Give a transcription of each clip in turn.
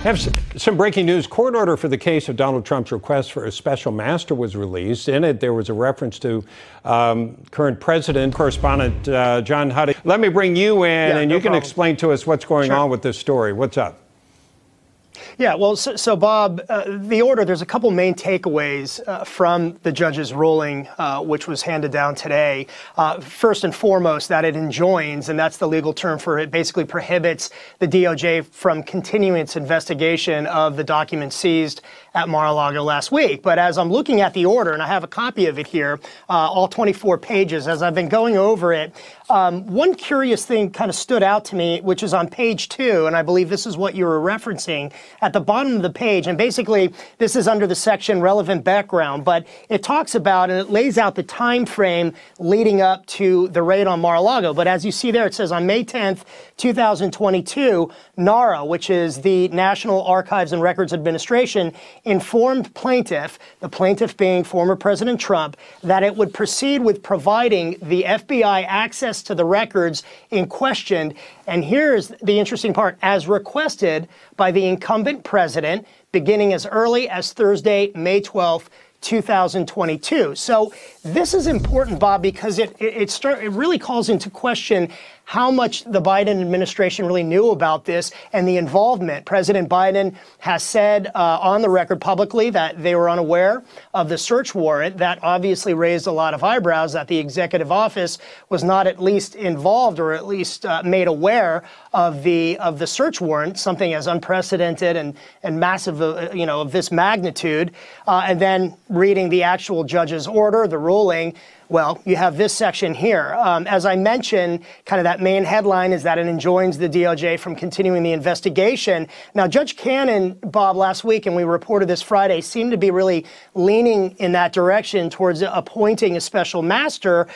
Have some breaking news. Court order for the case of Donald Trump's request for a special master was released. In it, there was a reference to current president, correspondent John Huddy. Let me bring you in, and you can explain to us what's going on with this story. What's up? Yeah, well, so Bob, the order, there's a couple main takeaways from the judge's ruling, which was handed down today. First and foremost, that it enjoins, and that's the legal term for it, basically prohibits the DOJ from continuing its investigation of the documents seized at Mar-a-Lago last week. But as I'm looking at the order, and I have a copy of it here, all 24 pages, as I've been going over it, one curious thing kind of stood out to me, which is on page 2, and I believe this is what you were referencing at the bottom of the page. And basically, this is under the section relevant background, but it talks about and it lays out the time frame leading up to the raid on Mar-a-Lago. But as you see there, it says on May 10th, 2022, NARA, which is the National Archives and Records Administration, informed plaintiff, the plaintiff being former President Trump, that it would proceed with providing the FBI access to the records in question. And here's the interesting part: as requested by the incumbent president, beginning as early as Thursday, May 12th, 2022. So this is important, Bob, because it really calls into question how much the Biden administration really knew about this and the involvement. President Biden has said on the record publicly that they were unaware of the search warrant. That obviously raised a lot of eyebrows, that the executive office was not at least involved or at least made aware of the search warrant, something as unprecedented and massive, of this magnitude. And then reading the actual judge's order, the ruling, well, you have this section here. As I mentioned, kind of that main headline is that it enjoins the DOJ from continuing the investigation. Now, Judge Cannon, Bob, last week, and we reported this Friday, seemed to be really leaning in that direction towards appointing a special master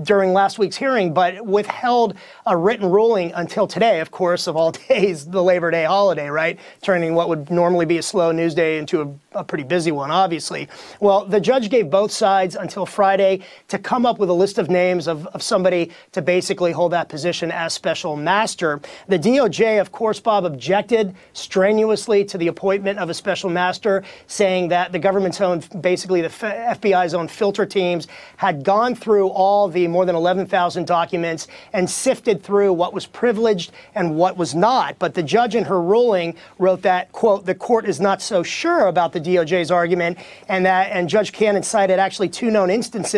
during last week's hearing, but withheld a written ruling until today, of course, of all days, the Labor Day holiday, right? Turning what would normally be a slow news day into a pretty busy one, obviously. Well, the judge gave both sides until Friday to come up with a list of names of somebody to basically hold that position as special master. The DOJ, of course, Bob, objected strenuously to the appointment of a special master, saying that the government's own, basically the FBI's own filter teams, had gone through all the more than 11,000 documents and sifted through what was privileged and what was not. But the judge in her ruling wrote that, quote, the court is not so sure about the DOJ's argument, and Judge Cannon cited actually 2 known instances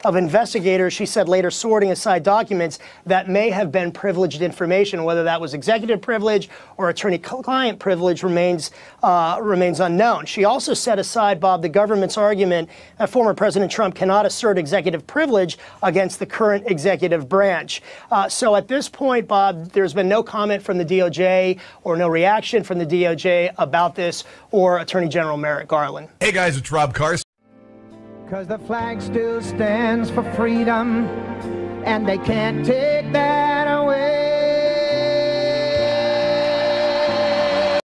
of investigators, she said, later sorting aside documents that may have been privileged information. Whether that was executive privilege or attorney-client privilege remains unknown. She also set aside, Bob, the government's argument that former President Trump cannot assert executive privilege against the current executive branch. So at this point, Bob, there's been no comment from the DOJ or no reaction from the DOJ about this or Attorney General Merrick Garland. Hey guys, it's Rob Carson. 'Cause the flag still stands for freedom, and they can't take that